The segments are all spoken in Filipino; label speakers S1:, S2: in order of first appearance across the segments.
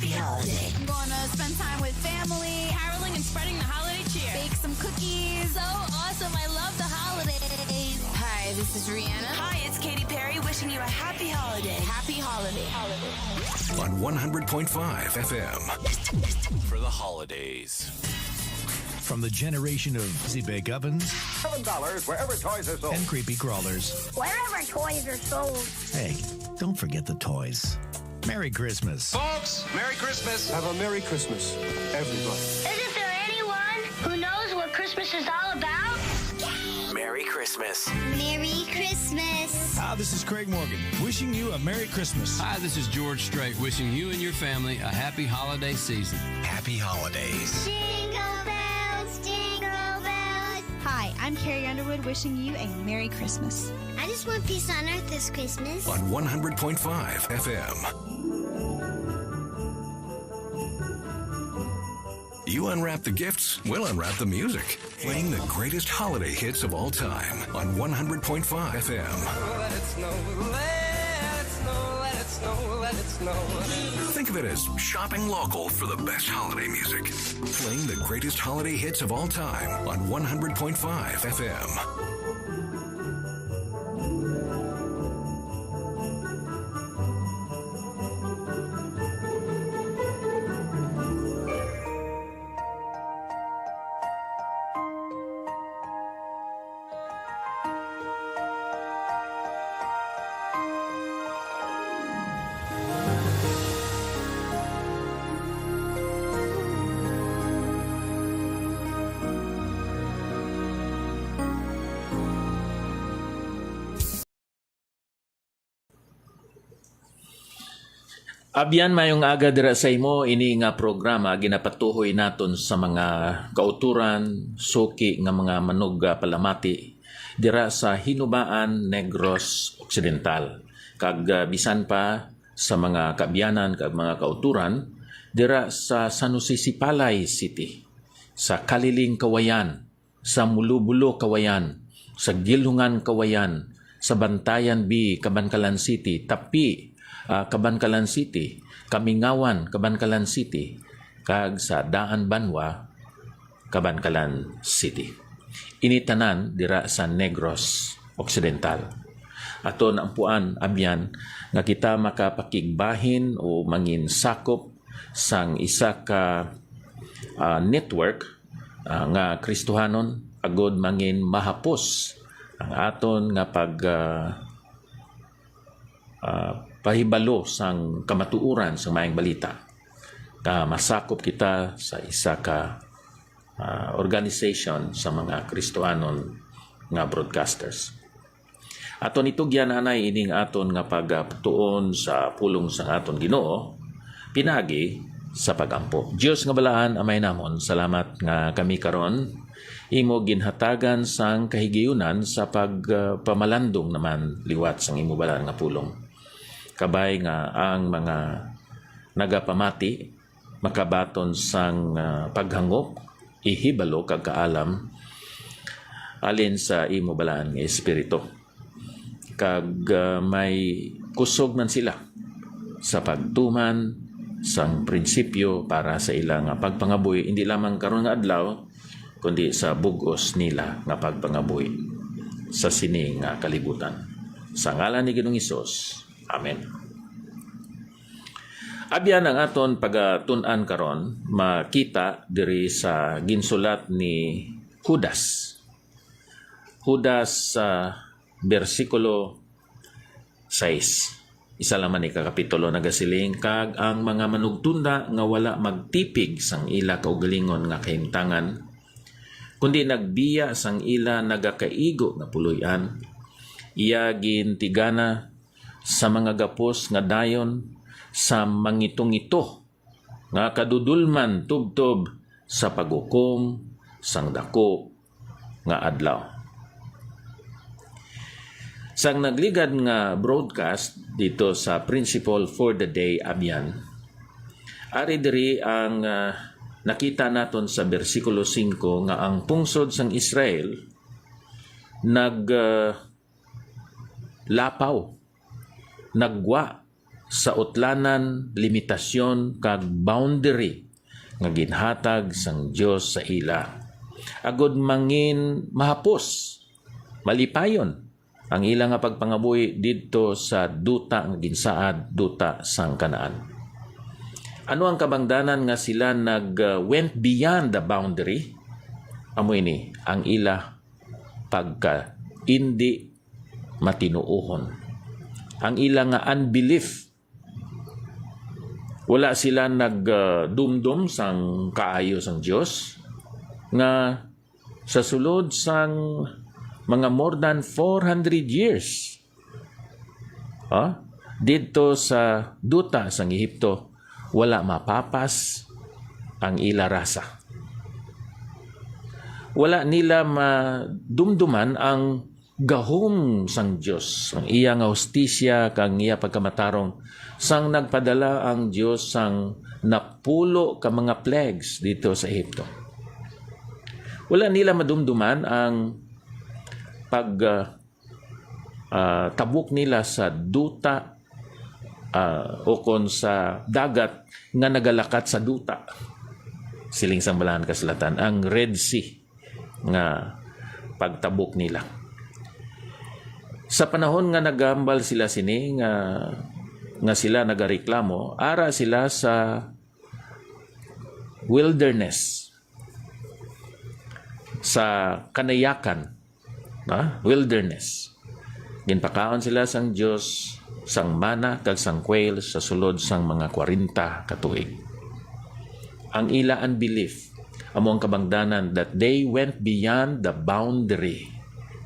S1: happy holiday.
S2: I'm gonna spend time with family, caroling and spreading the holiday cheer. Bake some cookies.
S3: So awesome. I love the holidays.
S2: Hi, this is Rihanna.
S1: Hi, it's Katy Perry wishing you a happy holiday.
S2: Happy holiday.
S4: On 100.5 FM.
S5: For the holidays.
S6: From the generation of bake ovens
S7: $7 wherever toys are sold.
S6: and creepy crawlers.
S8: Wherever toys are sold.
S6: Hey, don't forget the toys. Merry Christmas.
S7: Folks, Merry Christmas. Have a Merry Christmas, everybody.
S8: Isn't there anyone who knows what Christmas is all about?
S5: Merry Christmas.
S8: Merry Christmas.
S6: Hi, this is Craig Morgan, wishing you a Merry Christmas.
S9: Hi, this is George Strait, wishing you and your family a happy holiday season.
S6: Happy holidays.
S8: Jingle bells, jingle bells.
S10: Hi, I'm Carrie Underwood wishing you a Merry Christmas.
S8: I just want peace on earth this Christmas.
S4: On 100.5 FM. You unwrap the gifts, we'll unwrap the music. Playing the greatest holiday hits of all time on 100.5 FM.
S11: Let it snow, let it snow, let it snow, let it snow.
S4: Think of it as shopping local for the best holiday music. Playing the greatest holiday hits of all time on 100.5 FM.
S12: Abyan mayong aga dira sa imo ini nga programa ginapatuhoy naton sa mga kauturan suki nga mga manog palamati dira sa Hinubaan Negros Occidental kag bisan pa sa mga kaabyanan kag mga kauturan dira sa San Jose Sipalay City, sa Kaliling Kawayan, sa Mulubulo Kawayan, sa Gilhungan Kawayan, sa Bantayan B Cabancalan City, Tapi Cabancalan City, Kamingawan, Cabancalan City, kag sa Daan Banwa, Cabancalan City. Initanan dira sa Negros Occidental. Aton ampuan abyan nga kita makapakigbahin o mangin sakop sang isa ka network nga Kristohanon agod mangin mahapos ang aton nga pahibalo sang kamatuuran sa maayong balita. Masakop kita sa isa ka organization sa mga Kristohanon nga broadcasters. Aton itugyan anay ining aton nga pagtuon sa pulong sa aton Ginoo pinagi sa pagampo. Dios nga balaan amay namon, salamat nga kami karon imo ginhatagan sang kahigayunan sa pagpamalandong naman liwat sang imo balaan nga pulong. Kabay nga ang mga nagapamati makabaton sang paghangop ihibalo kag kaalam alin sa imo balaan nga espiritu. Kag may kusog man sila sa pagtuman sang prinsipyo para sa ilang pagpangabuhi hindi lamang karon nga adlaw kundi sa bugos nila nga pagpangabuhi sa sining kalibutan. Sa ngalan ni Ginoong Hesus. Amen. Abyan ang aton pagatun-an karon makita diri sa ginsulat ni Judas. Judas versikulo 6. Isa lamang ni kakapitulo nagasiling kag ang mga manugtunda nga wala magtipig sang ila kaugalingon nga kahimtangan kundi nagbiya sang ila nagakaigo nga puloy-an iya gintigana sa mga gapos nga dayon sa mangitong-ito nga kadudulman tubtob sa paghukom sang dako nga adlaw. Sang nagligad nga broadcast dito sa Principle for the Day abyan, ari diri ang nakita naton sa bersikulo 5 nga ang pungsod sang Israel lapaw, nagwa sa utlanan, limitasyon kag boundary nga ginhatag sang Dios sa ila. Agod mangin mahapos, malipayon ang ila nga pagpangabuhi didto sa duta nga ginsaad, duta sang Kanaan. Ano ang kabangdanan nga sila went beyond the boundary? Amo ini ang ila pagka hindi matinuohon. Ang ila nga unbelief. Wala sila nagdumdum sang kaayo sang Dios nga sa sulod sang mga more than 400 years. Dito sa duta sang Ehipto, wala mapapas ang ila rasa. Wala nila madumduman ang gahom sang Dios, ang iya nga hustisya kang iya pagkamatarong sang nagpadala ang Dios sang napulo ka mga plagues dito sa Ehipto. Wala nila madumduman ang tabuk nila sa duta o kon sa dagat nga nagalakat sa duta. Siling sang Balahan Kasulatan, ang Red Sea nga pagtabok nila. Sa panahon nga nagambal sila sini nga sila nagareklamo, ara sila sa wilderness, sa kanayakan, wilderness. Ginpakaon sila sang Dios sang mana kag sang quail sa sulod sang mga 40 ka tuig. Ang ila unbelief amo ang kabangdanan that they went beyond the boundary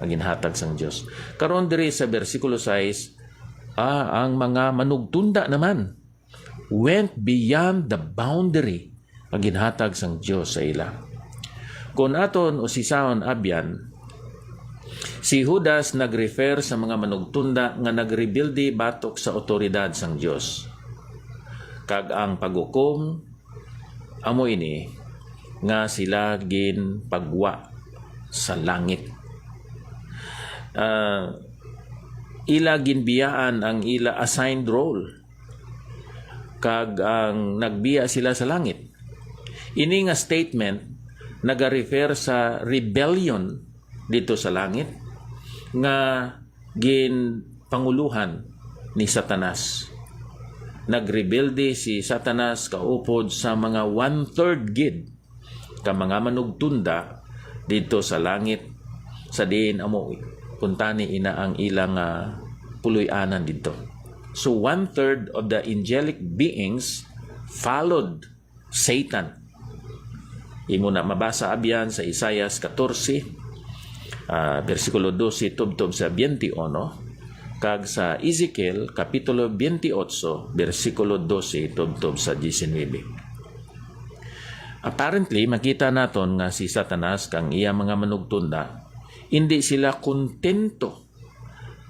S12: ang ginhatag sang Dios. Karon diri sa bersikulo 6, ang mga manugtunda naman went beyond the boundary ang ginhatag sang Dios sa ila. Kung aton usisaon abyan, si Judas nag-refer sa mga manugtunda nga nagrebuildi batok sa otoridad sang Dios. Kag ang paghukom amo ini nga sila gin pagwa sa langit. Ila ginbiyaan ang ila assigned role. Kag ang nagbiya sila sa langit. Ini nga statement nagarefer sa rebellion dito sa langit nga ginpanguluhan ni Satanas. Nagrebelde si Satanas kaupod sa mga 1/3 gid ka mga manugtunda dito sa langit sa diin amo puntani ina ang ilang puloy-anan dito. So 1/3 of the angelic beings followed Satan. Imo na mabasa abyan sa Isaias 14 versikulo 12 tubtob sa 21 kag sa Ezekiel kapitulo 28 versikulo 12 tubtob sa 19. Apparently makita naton nga si Satanas kang iya mga manugtunda hindi sila kontento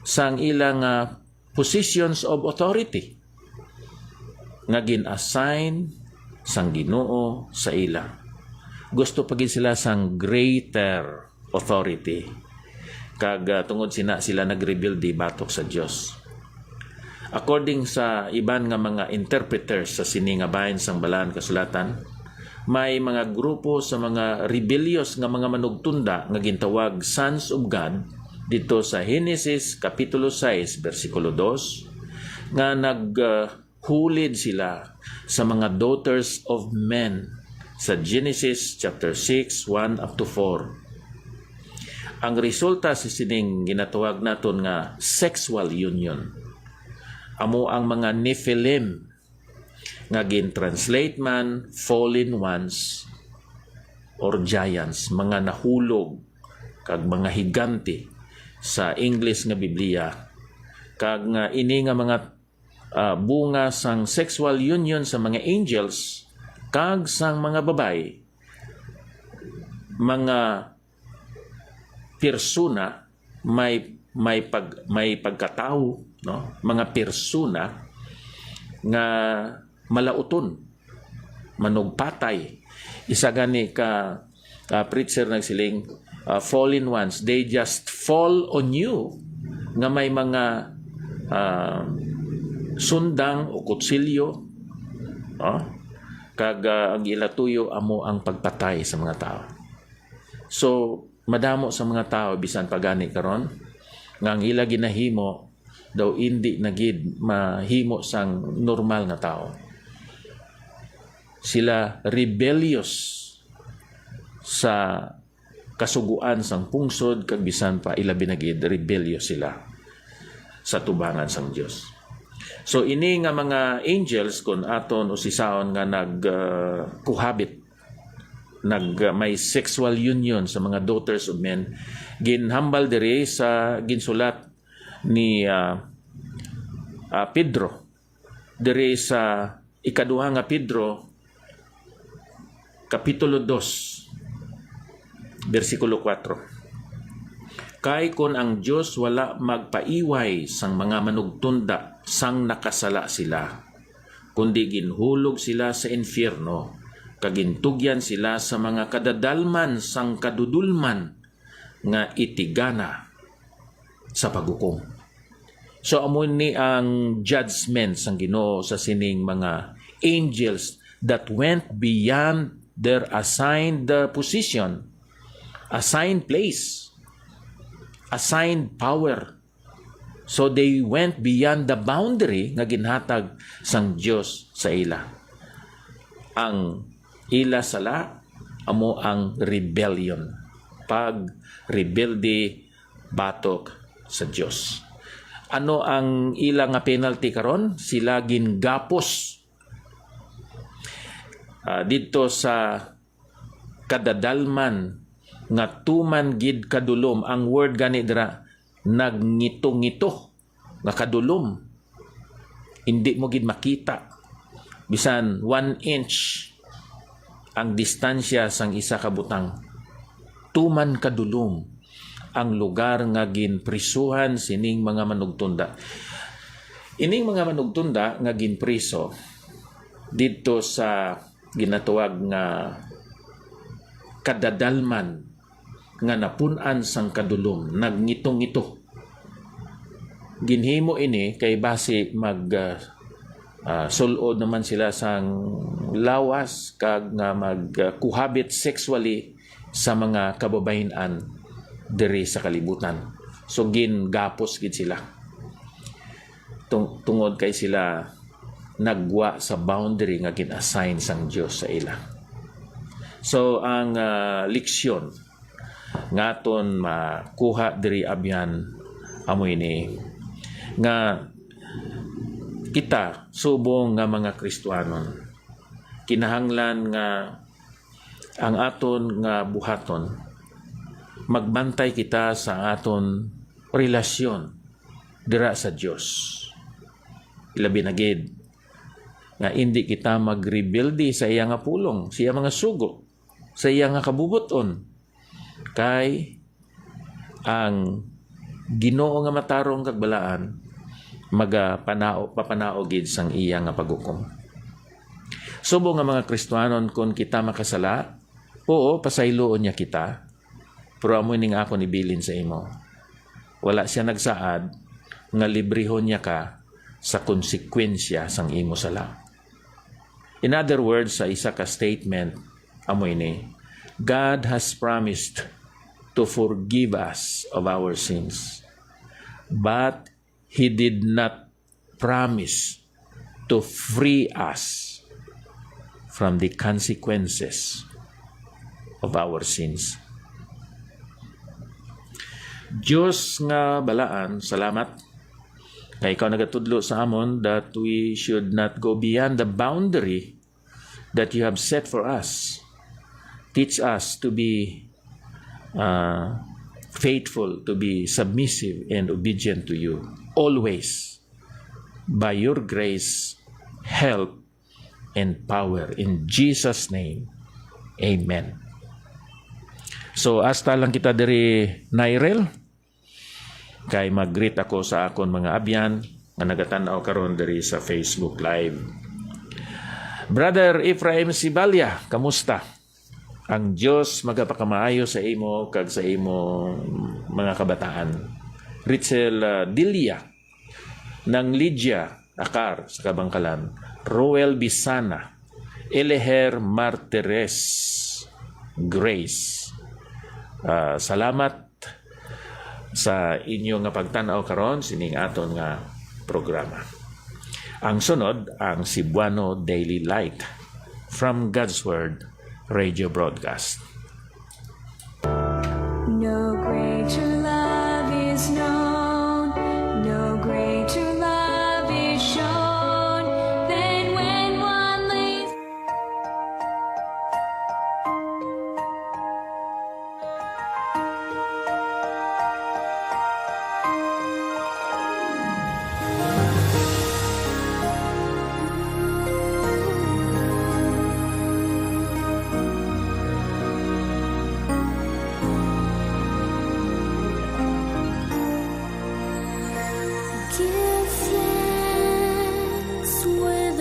S12: sang ilang positions of authority nga gin-assign sang Ginoo sa ila. Gusto pagin sila sang greater authority. Kag tungod sila nag-rebuild di batok sa Dios. According sa iban nga mga interpreters sa sini nga bahin sang Balahan Kasulatan, may mga grupo sa mga rebellious nga mga manugtunda nga gintawag sons of God dito sa Genesis kapitulo 6 versikulo 2 nga naghulid sila sa mga daughters of men sa Genesis chapter 6 1 up to 4. Ang resulta sa sining ginatawag naton nga sexual union amo ang mga Nephilim nga gin-translate man fallen ones or giants, mga nahulog kag mga higante sa English nga Biblia. Kag nga ini nga mga bunga sang sexual union sa mga angels kag sang mga babay, mga persona may pagkatao, no? Mga persona nga malauton, manugpatay. Isa gani ka preacher nagsiling, fallen ones, they just fall on you nga may mga sundang o kutsilyo, kag ang ilatuyo amo ang pagpatay sa mga tao. So madamo sa mga tao bisan pagani karon nga ang ila ginahimo daw hindi nagid mahimo sang normal nga tao. Sila rebellious sa kasuguan sang pungsod kag bisan pa ila binagid rebellious sila sa tubangan sang Dios. So ini nga mga angels kun aton usisaon nga nagkuhabit may sexual union sa mga daughters of men, ginhambal diri sa ginsulat ni Pedro diri sa ikaduha nga Pedro kapitulo 2 versikulo 4. Kay kun ang Dios wala magpaiway sang mga manugtunda sang nakasala sila, kundi ginhulog sila sa infierno, kagintugyan sila sa mga kadadalman sang kadudulman nga itigana sa paghukom. So amo ni ang judgment sang Ginoo sa sining mga angels that went beyond their assigned position, assigned place, assigned power. So they went beyond the boundary nga ginhatag sang Dios sa ila. Ang ila sala amo ang rebellion, pag rebelde batok sa Dios. Ano ang ila nga penalty karon? Sila gingapos dito sa kadadalman nga tuman gid kadulom. Ang word gani dira nagnito-ngito nga kadulom, hindi mo gid makita bisan 1 inch ang distansya sang isa ka butang. Tuman kadulom ang lugar nga ginprisuhan sining mga manugtunda. Ining mga manugtunda nga ginpriso dito sa ginatuwag nga kadadalman nga napun-an sang kadulom, nagnitong-ito. Ginhimo ini kay base sulod naman sila sang lawas kag nga magkuhabit sexually sa mga kababayenan diri sa kalibutan. So gingapos gid sila. Tungod kay sila nagwa sa boundary nga gin-assign sang Dios sa ila. So ang leksyon ngaton makuha diri abyan amo ini nga kita subong nga mga Kristiyanon kinahanglan nga ang aton nga buhaton magbantay kita sa aton relasyon dira sa Dios. Ilabi na gid nga hindi kita magrebelde sa iya nga pulong, sa iya mga sugo, sa iya nga kabubuton. Kay ang Ginoo nga matarong kagbalaan papanao gid sang iya nga paghukom. Subo nga mga Kristiyanon kun kita makasala, oo pasayloon niya kita. Pero amo ning ako nibilin sa imo. Wala siya nagsaad nga librehon niya ka sa konsekwensya sang imo sala. In other words, sa isa ka statement amo ini, God has promised to forgive us of our sins. But He did not promise to free us from the consequences of our sins. Diyos nga balaan, salamat kay ikaw nagatudlo sa amon that we should not go beyond the boundary that you have set for us. Teach us to be faithful, to be submissive and obedient to you always by your grace, help, and power. In Jesus' name, amen. So, hasta lang kita diri Nairel. Kay mag-greet ako sa akon mga abyan nga nagatanaw karon diri sa Facebook Live. Brother Ephraim Sibalya, kamusta? Ang Dios magapakamaayo sa imo kag sa imo mga kabataan. Richel Dilia ng Lydia Akar sa Kabangkalan, Roel Bisana, Eleher Martires, Grace. Salamat sa inyo nga pagtanaw karon sining aton nga programa. Ang sunod ang Cebuano Daily Light from God's Word Radio Broadcast.